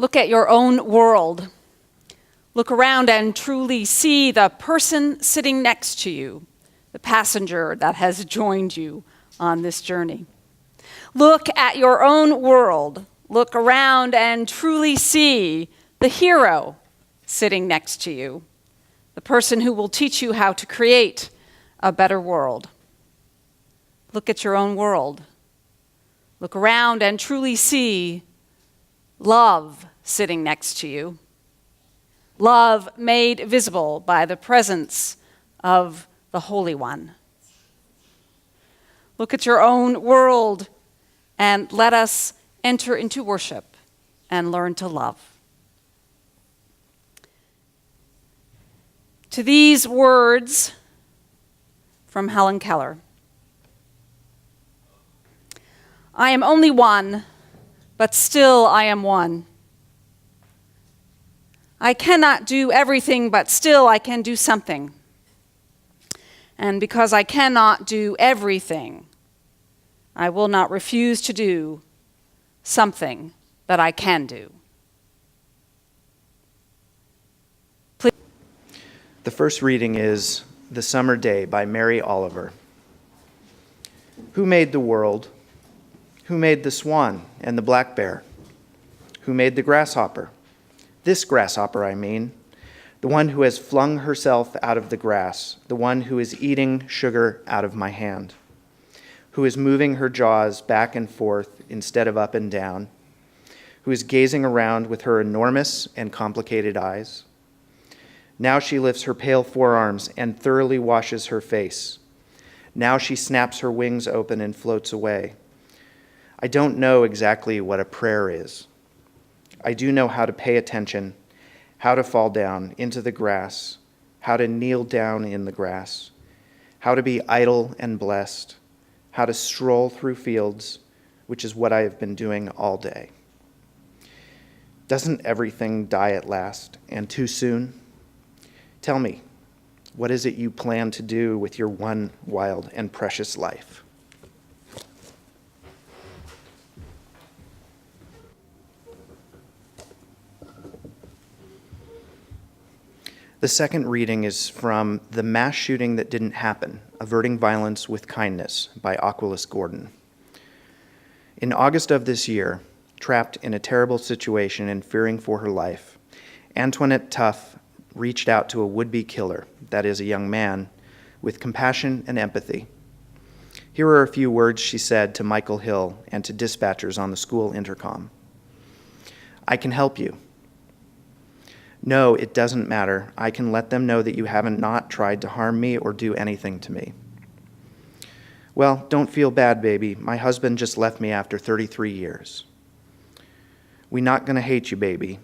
Look at your own world. Look around and truly see the person sitting next to you, the passenger that has joined you on this journey. Look at your own world. Look around and truly see the hero sitting next to you, the person who will teach you how to create a better world. Look at your own world. Look around and truly see love sitting next to you. Love made visible by the presence of the Holy One. Look at your own world and let us enter into worship and learn to love. To these words from Helen Keller. I am only one, but still I am one. I cannot do everything, but still I can do something. And because I cannot do everything, I will not refuse to do something that I can do. Please. The first reading is The Summer Day by Mary Oliver. Who made the world? Who made the swan and the black bear? Who made the grasshopper? This grasshopper, I mean, the one who has flung herself out of the grass, the one who is eating sugar out of my hand, who is moving her jaws back and forth instead of up and down, who is gazing around with her enormous and complicated eyes. Now she lifts her pale forearms and thoroughly washes her face. Now she snaps her wings open and floats away. I don't know exactly what a prayer is. I do know how to pay attention, how to fall down into the grass, how to kneel down in the grass, how to be idle and blessed, how to stroll through fields, which is what I have been doing all day. Doesn't everything die at last, and too soon? Tell me, what is it you plan to do with your one wild and precious life? The second reading is from The Mass Shooting That Didn't Happen, Averting Violence with Kindness by Aquilus Gordon. In August of this year, trapped in a terrible situation and fearing for her life, Antoinette Tuff reached out to a would-be killer, that is, a young man, with compassion and empathy. Here are a few words she said to Michael Hill and to dispatchers on the school intercom. I can help you. No, it doesn't matter. I can let them know that you haven't not tried to harm me or do anything to me. Well, don't feel bad, baby. My husband just left me after 33 years. We not gonna hate you, baby.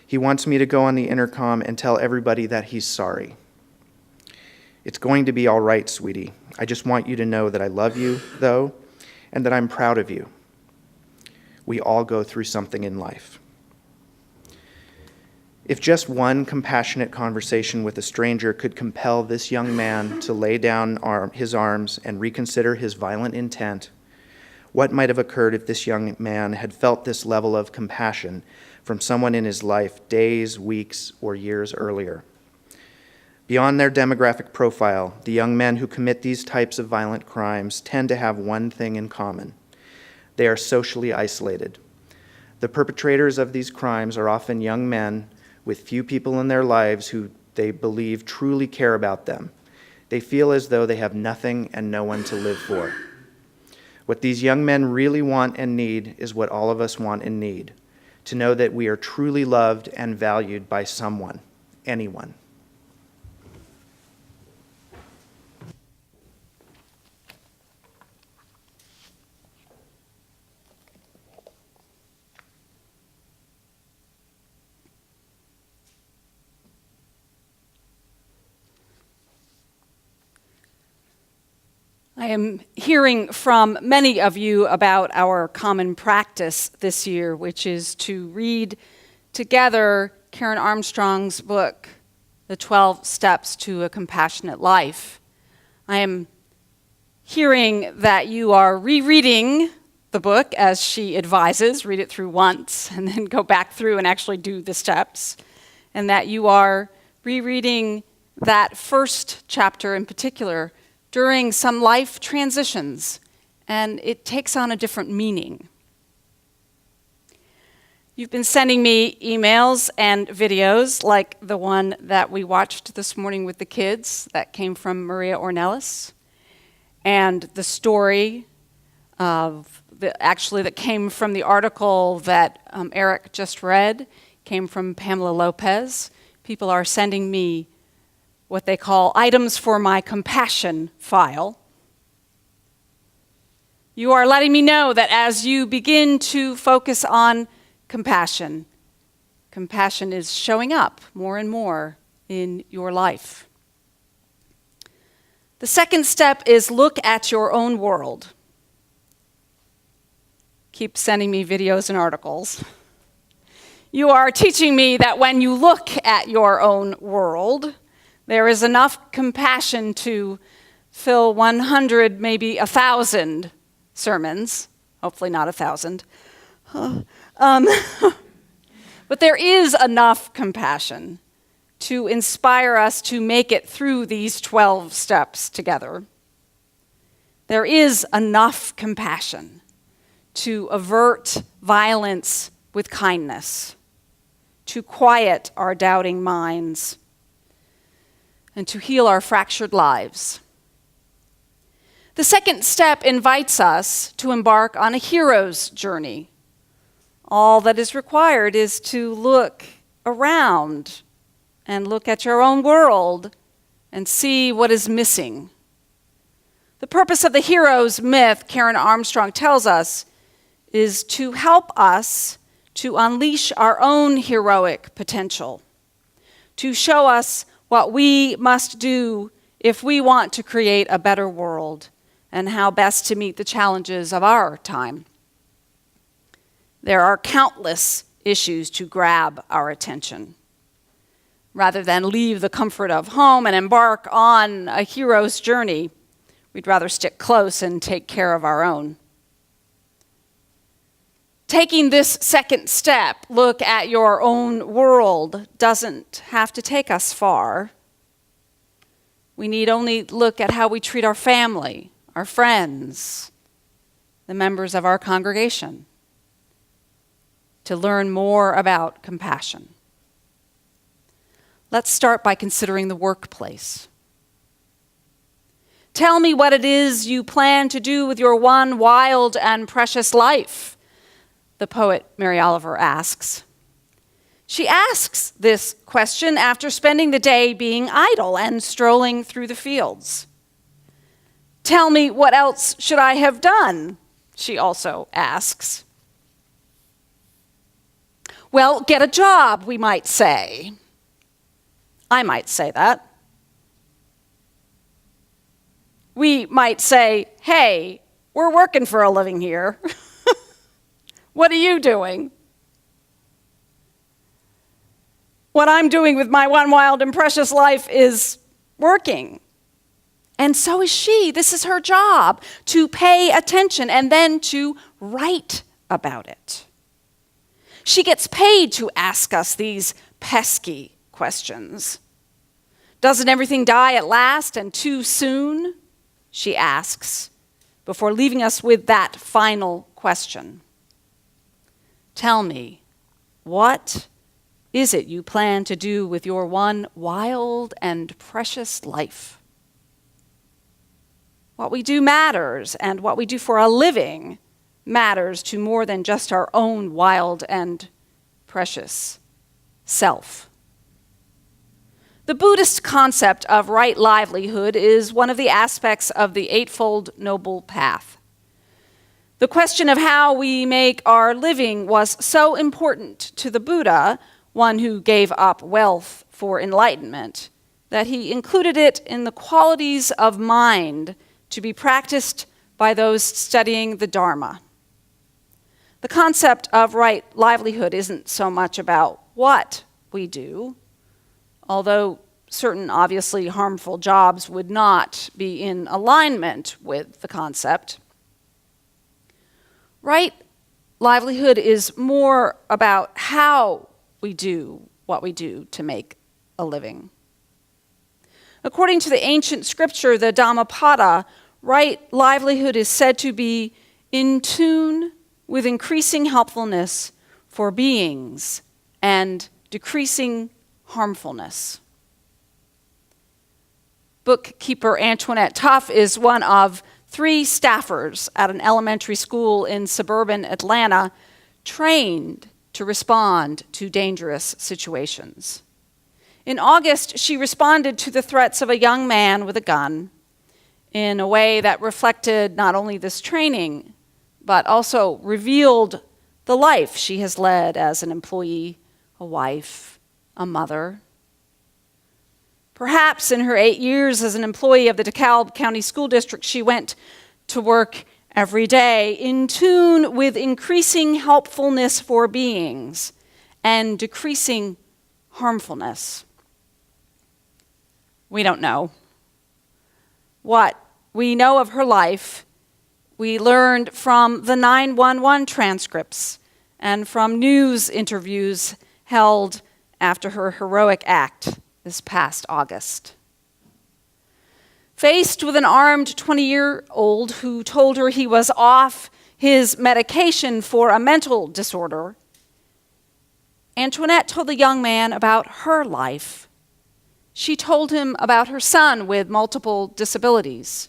He wants me to go on the intercom and tell everybody that he's sorry. It's going to be all right, sweetie. I just want you to know that I love you, though, and that I'm proud of you. We all go through something in life. If just one compassionate conversation with a stranger could compel this young man to lay down his arms and reconsider his violent intent, what might have occurred if this young man had felt this level of compassion from someone in his life days, weeks, or years earlier? Beyond their demographic profile, the young men who commit these types of violent crimes tend to have one thing in common. They are socially isolated. The perpetrators of these crimes are often young men with few people in their lives who they believe truly care about them. They feel as though they have nothing and no one to live for. What these young men really want and need is what all of us want and need, to know that we are truly loved and valued by someone, anyone. I am hearing from many of you about our common practice this year, which is to read together Karen Armstrong's book, The 12 Steps to a Compassionate Life. I am hearing that you are rereading the book as she advises, read it through once, and then go back through and actually do the steps, and that you are rereading that first chapter in particular during some life transitions, and it takes on a different meaning. You've been sending me emails and videos like the one that we watched this morning with the kids that came from Maria Ornelas, and the story that came from the article that Erik just read, came from Pamela Lopez. People are sending me what they call items for my compassion file. You are letting me know that as you begin to focus on compassion, compassion is showing up more and more in your life. The second step is look at your own world. Keep sending me videos and articles. You are teaching me that when you look at your own world, there is enough compassion to fill 100, maybe 1,000 sermons. Hopefully not 1,000. But there is enough compassion to inspire us to make it through these 12 steps together. There is enough compassion to avert violence with kindness, to quiet our doubting minds, and to heal our fractured lives. The second step invites us to embark on a hero's journey. All that is required is to look around and look at your own world and see what is missing. The purpose of the hero's myth, Karen Armstrong tells us, is to help us to unleash our own heroic potential, to show us what we must do if we want to create a better world and how best to meet the challenges of our time. There are countless issues to grab our attention. Rather than leave the comfort of home and embark on a hero's journey, we'd rather stick close and take care of our own. Taking this second step, look at your own world, doesn't have to take us far. We need only look at how we treat our family, our friends, the members of our congregation, to learn more about compassion. Let's start by considering the workplace. Tell me what it is you plan to do with your one wild and precious life, the poet Mary Oliver asks. She asks this question after spending the day being idle and strolling through the fields. Tell me what else should I have done, she also asks. Well, get a job, we might say. I might say that. We might say, hey, we're working for a living here. What are you doing? What I'm doing with my one wild and precious life is working. And so is she. This is her job, to pay attention and then to write about it. She gets paid to ask us these pesky questions. Doesn't everything die at last and too soon? She asks, before leaving us with that final question. Tell me, what is it you plan to do with your one wild and precious life? What we do matters, and what we do for a living matters to more than just our own wild and precious self. The Buddhist concept of right livelihood is one of the aspects of the Eightfold Noble Path. The question of how we make our living was so important to the Buddha, one who gave up wealth for enlightenment, that he included it in the qualities of mind to be practiced by those studying the Dharma. The concept of right livelihood isn't so much about what we do, although certain obviously harmful jobs would not be in alignment with the concept. Right livelihood is more about how we do what we do to make a living. According to the ancient scripture, the Dhammapada, right livelihood is said to be in tune with increasing helpfulness for beings and decreasing harmfulness. Bookkeeper Antoinette Tuff is one of 3 staffers at an elementary school in suburban Atlanta trained to respond to dangerous situations. In August, she responded to the threats of a young man with a gun in a way that reflected not only this training, but also revealed the life she has led as an employee, a wife, a mother. Perhaps in her 8 years as an employee of the DeKalb County School District, she went to work every day in tune with increasing helpfulness for beings and decreasing harmfulness. We don't know. What we know of her life, we learned from the 911 transcripts and from news interviews held after her heroic act this past August. Faced with an armed 20-year-old who told her he was off his medication for a mental disorder, Antoinette told the young man about her life. She told him about her son with multiple disabilities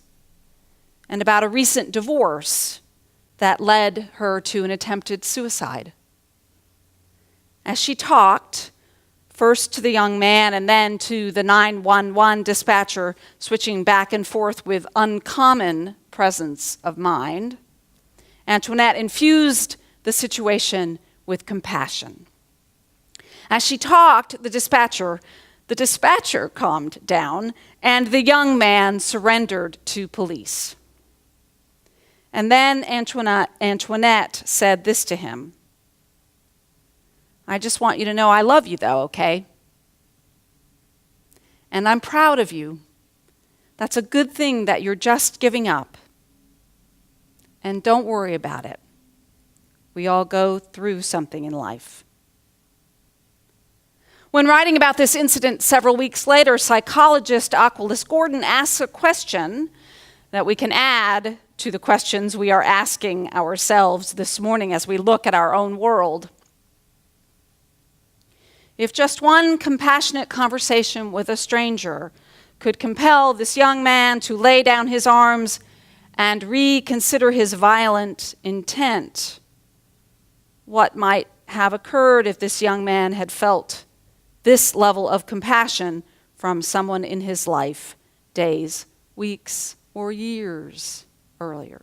and about a recent divorce that led her to an attempted suicide. As she talked, first to the young man and then to the 911 dispatcher, switching back and forth with uncommon presence of mind, Antoinette infused the situation with compassion. As she talked, the dispatcher calmed down, and the young man surrendered to police. And then Antoinette said this to him: "I just want you to know I love you, though, okay? And I'm proud of you. That's a good thing that you're just giving up. And don't worry about it. We all go through something in life." When writing about this incident several weeks later, psychologist Aquilus Gordon asks a question that we can add to the questions we are asking ourselves this morning as we look at our own world. If just one compassionate conversation with a stranger could compel this young man to lay down his arms and reconsider his violent intent, what might have occurred if this young man had felt this level of compassion from someone in his life days, weeks, or years earlier?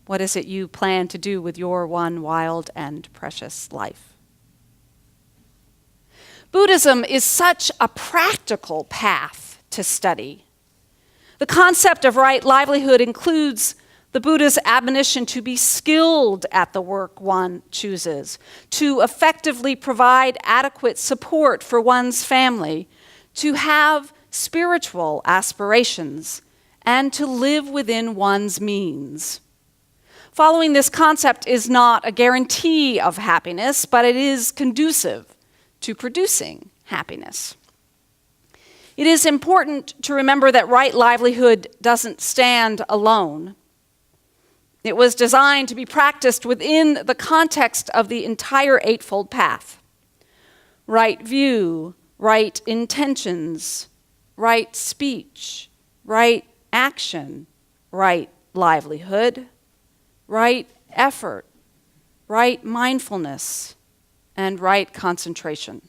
What is it you plan to do with your one wild and precious life? Buddhism is such a practical path to study. The concept of right livelihood includes the Buddha's admonition to be skilled at the work one chooses, to effectively provide adequate support for one's family, to have spiritual aspirations, and to live within one's means. Following this concept is not a guarantee of happiness, but it is conducive to producing happiness. It is important to remember that right livelihood doesn't stand alone. It was designed to be practiced within the context of the entire Eightfold Path. Right view, right intentions, right speech, right action, right livelihood, right effort, right mindfulness, and right concentration.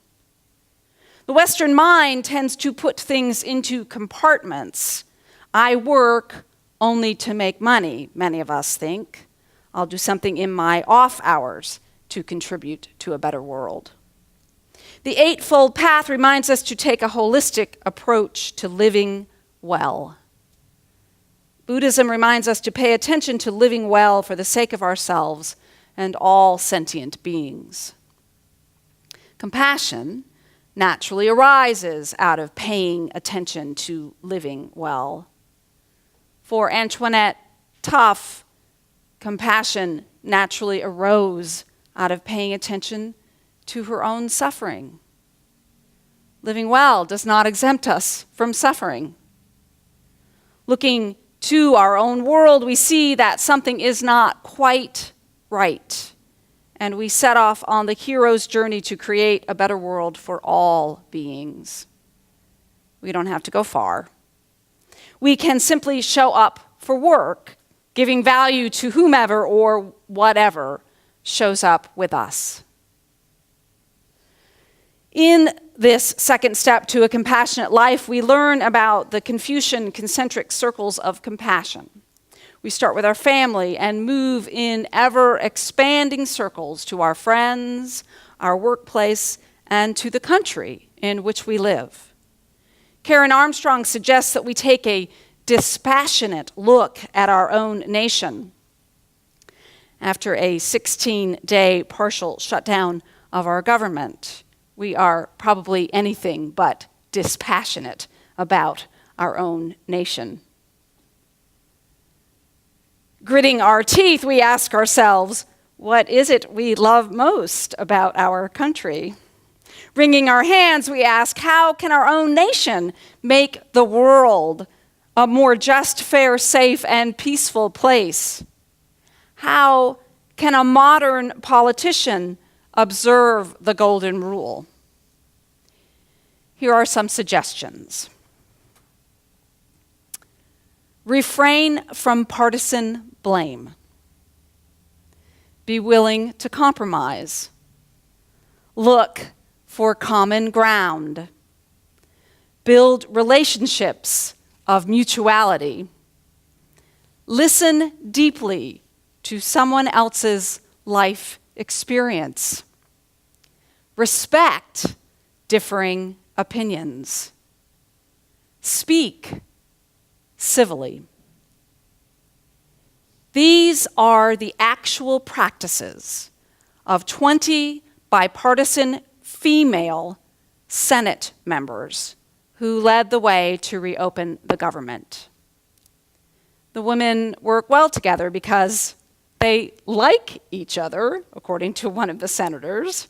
The Western mind tends to put things into compartments. I work only to make money, many of us think. I'll do something in my off hours to contribute to a better world. The Eightfold Path reminds us to take a holistic approach to living well. Buddhism reminds us to pay attention to living well for the sake of ourselves and all sentient beings. Compassion naturally arises out of paying attention to living well. For Antoinette Tuff, Compassion naturally arose out of paying attention to her own suffering. Living well does not exempt us from suffering. Looking to our own world, we see that something is not quite right, and we set off on the hero's journey to create a better world for all beings. We don't have to go far. We can simply show up for work, giving value to whomever or whatever shows up with us. In this second step to a compassionate life, we learn about the Confucian concentric circles of compassion. We start with our family and move in ever-expanding circles to our friends, our workplace, and to the country in which we live. Karen Armstrong suggests that we take a dispassionate look at our own nation. After a 16-day partial shutdown of our government, we are probably anything but dispassionate about our own nation. Gritting our teeth, we ask ourselves, what is it we love most about our country? Wringing our hands, we ask, how can our own nation make the world a more just, fair, safe, and peaceful place? How can a modern politician observe the golden rule? Here are some suggestions. Refrain from partisan blame. Be willing to compromise. Look for common ground. Build relationships of mutuality. Listen deeply to someone else's life experience. Respect differing opinions. Speak civilly. These are the actual practices of 20 bipartisan female Senate members who led the way to reopen the government. The women work well together because they like each other, according to one of the senators.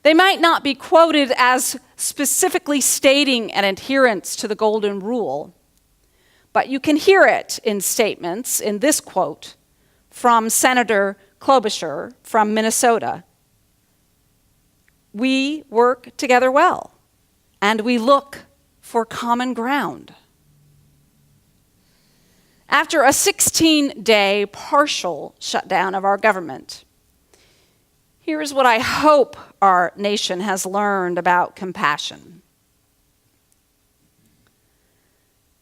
They might not be quoted as specifically stating an adherence to the golden rule, but you can hear it in statements in this quote from Senator Klobuchar from Minnesota. We work together well, and we look for common ground. After a 16-day partial shutdown of our government, here's what I hope our nation has learned about compassion.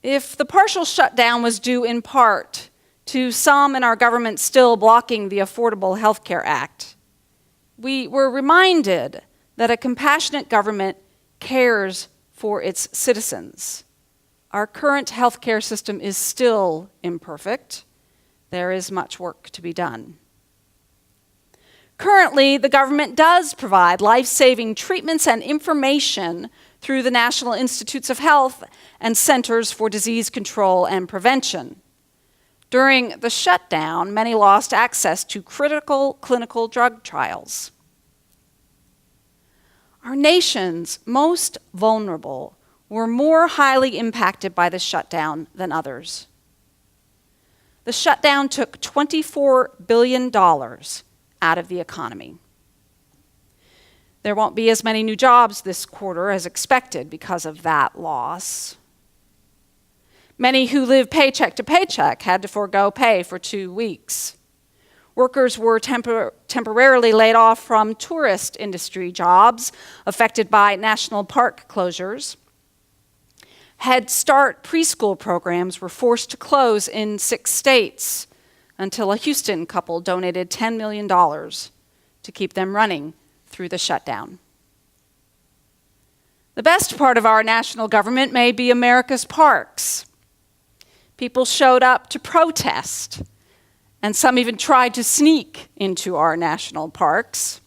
If the partial shutdown was due in part to some in our government still blocking the Affordable Health Care Act, we were reminded that a compassionate government cares for its citizens. Our current healthcare system is still imperfect. There is much work to be done. Currently, the government does provide life-saving treatments and information through the National Institutes of Health and Centers for Disease Control and Prevention. During the shutdown, many lost access to critical clinical drug trials. Our nation's most vulnerable were more highly impacted by the shutdown than others. The shutdown took $24 billion out of the economy. There won't be as many new jobs this quarter as expected because of that loss. Many who live paycheck to paycheck had to forego pay for 2 weeks. Workers were temporarily laid off from tourist industry jobs affected by national park closures. Head Start preschool programs were forced to close in 6 states until a Houston couple donated $10 million to keep them running through the shutdown. The best part of our national government may be America's parks. People showed up to protest, and some even tried to sneak into our national parks.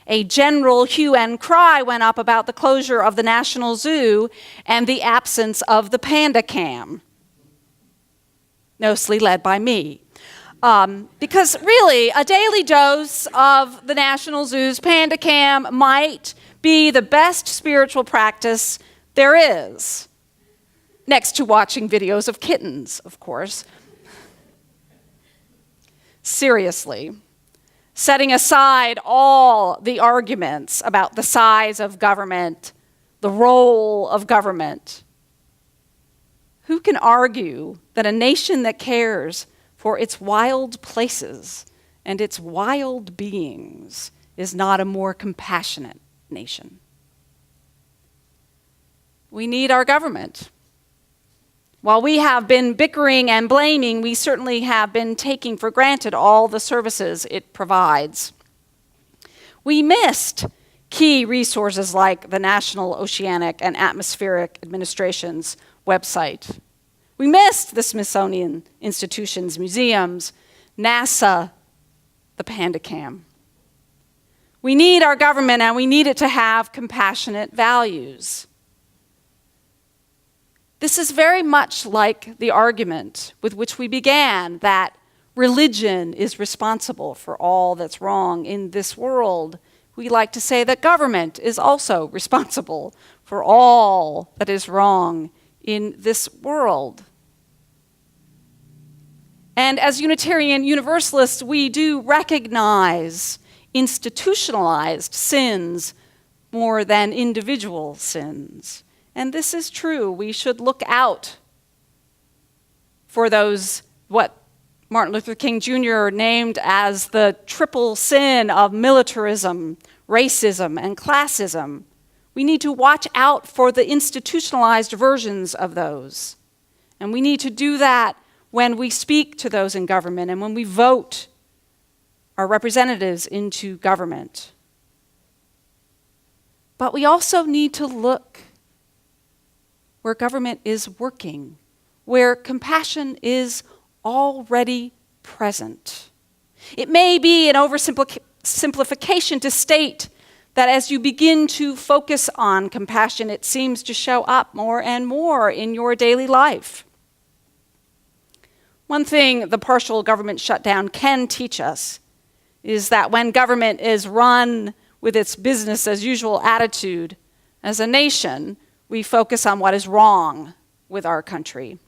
A general hue and cry went up about the closure of the National Zoo and the absence of the Panda Cam, mostly led by me. Because really, a daily dose of the National Zoo's Panda Cam might be the best spiritual practice there is. Next to watching videos of kittens, of course. Seriously, setting aside all the arguments about the size of government, the role of government, who can argue that a nation that cares for its wild places and its wild beings is not a more compassionate nation? We need our government. While we have been bickering and blaming, we certainly have been taking for granted all the services it provides. We missed key resources like the National Oceanic and Atmospheric Administration's website. We missed the Smithsonian Institution's museums, NASA, the Panda Cam. We need our government, and we need it to have compassionate values. This is very much like the argument with which we began, that religion is responsible for all that's wrong in this world. We like to say that government is also responsible for all that is wrong in this world. And as Unitarian Universalists, we do recognize institutionalized sins more than individual sins. And this is true. We should look out for those, what Martin Luther King Jr. named as the triple sin of militarism, racism, and classism. We need to watch out for the institutionalized versions of those. And we need to do that when we speak to those in government and when we vote our representatives into government. But we also need to look where government is working, where compassion is already present. It may be an oversimplification to state that as you begin to focus on compassion, it seems to show up more and more in your daily life. One thing the partial government shutdown can teach us is that when government is run with its business as usual attitude, as a nation, we focus on what is wrong with our country.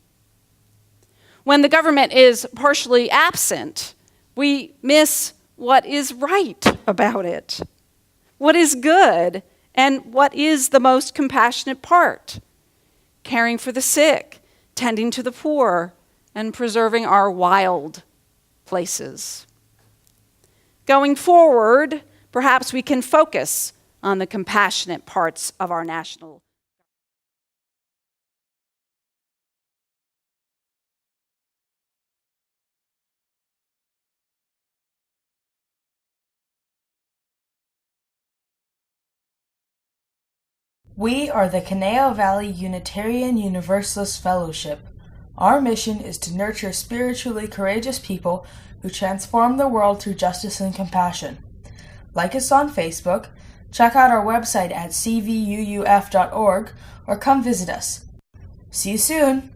When the government is partially absent, we miss what is right about it, what is good, and what is the most compassionate part: caring for the sick, tending to the poor, and preserving our wild places. Going forward, perhaps we can focus on the compassionate parts of our national. We are the Conejo Valley Unitarian Universalist Fellowship. Our mission is to nurture spiritually courageous people who transform the world through justice and compassion. Like us on Facebook, check out our website at CVUUF.org, or come visit us. See you soon!